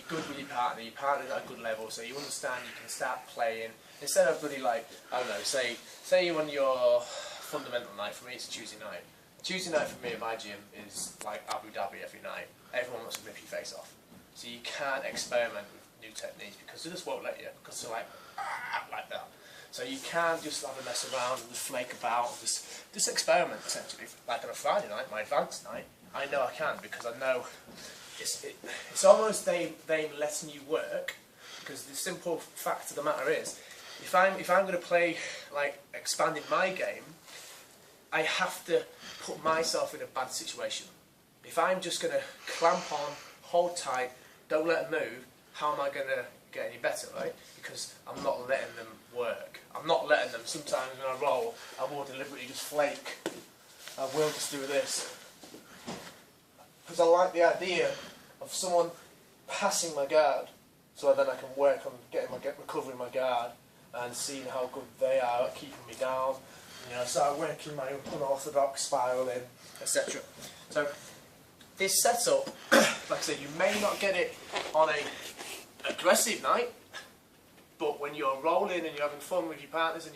good with your partner's at a good level, so you understand you can start playing, instead of bloody like, I don't know, say you're on your fundamental night. For me it's Tuesday night. Tuesday night for me at my gym is like Abu Dhabi every night. Everyone wants to rip your face off. So you can't experiment with new techniques because they just won't let you, because they're like that. So you can't just have a mess around and just flake about and just experiment essentially. Like on a Friday night, my advanced night, I know I can because I know it's almost them letting you work, because the simple fact of the matter is, if I'm going to play like expanding my game, I have to put myself in a bad situation. If I'm just going to clamp on, hold tight, don't let them move, how am I going to get any better, right? Because I'm not letting them work. I'm not letting them. Sometimes when I roll, I will deliberately just flake. I will just do this. Because I like the idea of someone passing my guard, so then I can work on recovering my guard and seeing how good they are at keeping me down. You know, start working my unorthodox spiraling, etc. So this setup, like I said, you may not get it on a aggressive night, but when you're rolling and you're having fun with your partners and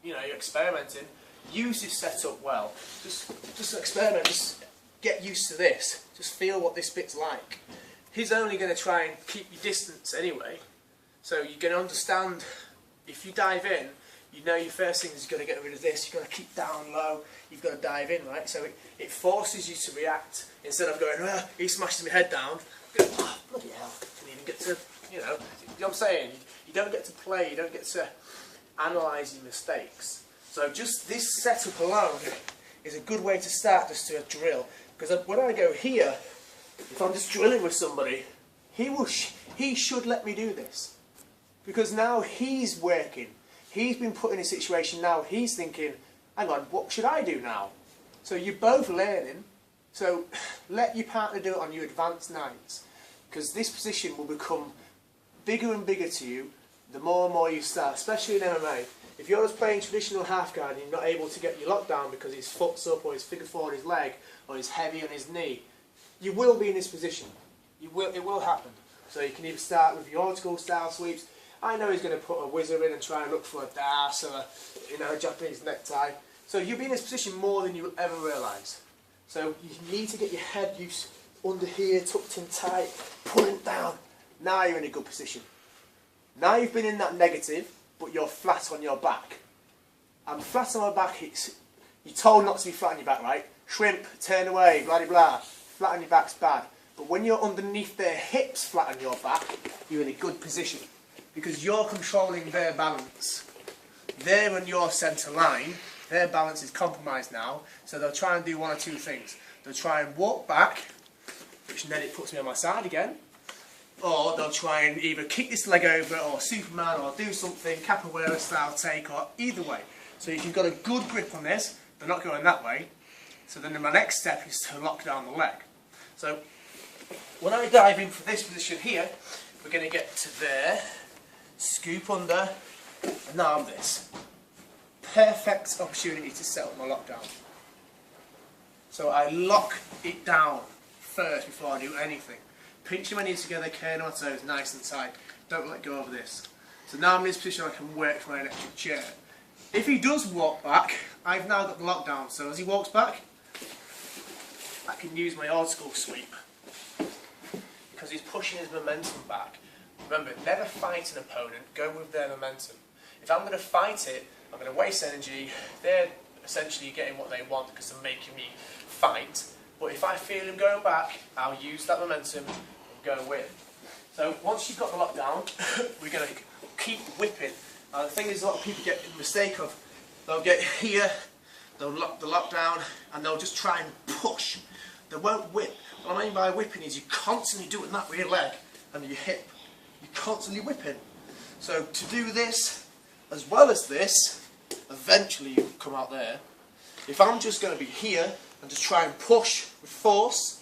you're experimenting, use this setup well. Just experiment. Just get used to this. Just feel what this bit's like. He's only going to try and keep your distance anyway, so you're going to understand. If you dive in, you know your first thing is you've got to get rid of this, you've got to keep down low, you've got to dive in, right? So it forces you to react, instead of going, he smashes my head down, go, oh, bloody hell, can even get to, you know what I'm saying? You don't get to play, you don't get to analyse your mistakes. So just this setup alone is a good way to start, just to a drill. Because when I go here, if I'm just drilling with somebody, he should let me do this. Because now he's working. He's been put in a situation now, he's thinking, hang on, what should I do now? So you're both learning, so let your partner do it on your advanced nights, because this position will become bigger and bigger to you the more and more you start, especially in MMA. If you're just playing traditional half guard and you're not able to get your lockdown because his foot's up or his figure four on his leg or he's heavy on his knee, you will be in this position. It will happen. So you can either start with your old school style sweeps. I know he's going to put a whizzer in and try and look for a dash or a Japanese necktie. So you'll be in this position more than you will ever realise. So you need to get your head used under here, tucked in tight, pulling down. Now you're in a good position. Now you've been in that negative, but you're flat on your back. And flat on my back, you're told not to be flat on your back, right? Shrimp, turn away, blah blah blah. Flat on your back's bad. But when you're underneath their hips flat on your back, you're in a good position. Because you're controlling their balance. They're on your centre line, their balance is compromised now, so they'll try and do one or two things. They'll try and walk back, which then it puts me on my side again, or they'll try and either kick this leg over, or Superman, or do something, capoeira style take, or either way. So if you've got a good grip on this, they're not going that way, so then my next step is to lock down the leg. So when I dive in for this position here, we're going to get to there, scoop under, and now I'm this. Perfect opportunity to set up my lockdown. So I lock it down first before I do anything. Pinching my knees together, curling my toes nice and tight. Don't let go of this. So now I'm in this position I can work from my electric chair. If he does walk back, I've now got the lockdown. So as he walks back, I can use my old school sweep. Because he's pushing his momentum back. Remember, never fight an opponent, go with their momentum. If I'm going to fight it, I'm going to waste energy. They're essentially getting what they want because they're making me fight. But if I feel him going back, I'll use that momentum and go win. So once you've got the lockdown, we're going to keep whipping. Now the thing is, a lot of people get the mistake of, they'll get here, they'll lock the lockdown, and they'll just try and push. They won't whip. What I mean by whipping is you're constantly doing that with your leg and your hip. You're constantly whipping. So to do this, as well as this, eventually you come out there. If I'm just going to be here and just try and push with force,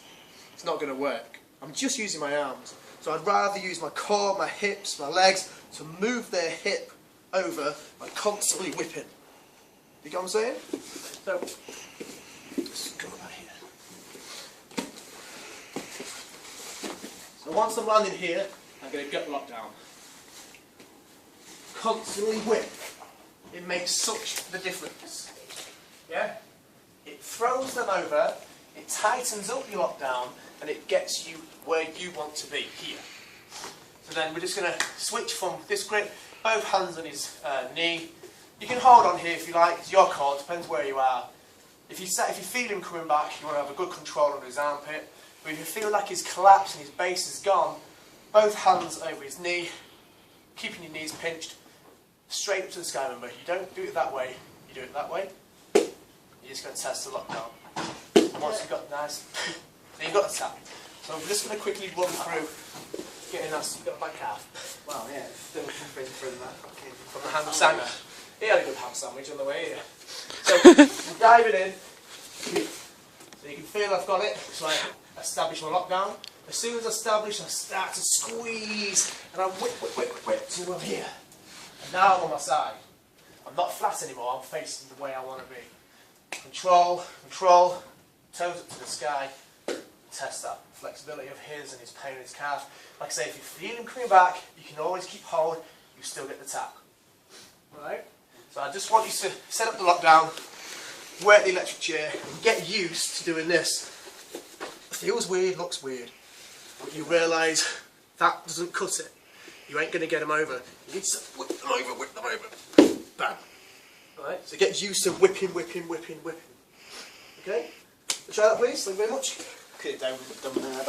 it's not going to work. I'm just using my arms. So I'd rather use my core, my hips, my legs to move their hip over by constantly whipping. You get what I'm saying? So, let's go about here. So once I'm landing here, I'm going to gut lockdown. Constantly whip. It makes such the difference. Yeah? It throws them over, it tightens up your lockdown, and it gets you where you want to be, here. So then we're just going to switch from this grip, both hands on his knee. You can hold on here if you like, it's your call, depends where you are. If you feel him coming back, you want to have a good control on his armpit. But if you feel like he's collapsed and his base is gone, both hands over his knee, keeping your knees pinched, straight up to the sky. Remember, you don't do it that way, you do it that way. You're just going to test the lockdown. And once you've got nice, then you've got the tap. So I'm just going to quickly run through getting that back calf. Well, yeah, still suffering from that. From the ham sandwich. He had a good ham sandwich on the way here. So I'm diving in. So you can feel I've got it. So I establish my lockdown. As soon as I establish, I start to squeeze and I whip to over here. And now I'm on my side. I'm not flat anymore, I'm facing the way I want to be. Control, control, toes up to the sky. Test that flexibility of his and his pain in his calf. Like I say, if you feel him coming back, you can always keep hold, you still get the tap. Right? So I just want you to set up the lockdown, work the electric chair, and get used to doing this. Feels weird, looks weird, but you realise that doesn't cut it. You ain't going to get them over. You need to whip them over, bam. Right? So get used to whipping, whipping, whipping, whipping. Okay? Try that please, thank you very much. Could have done with that.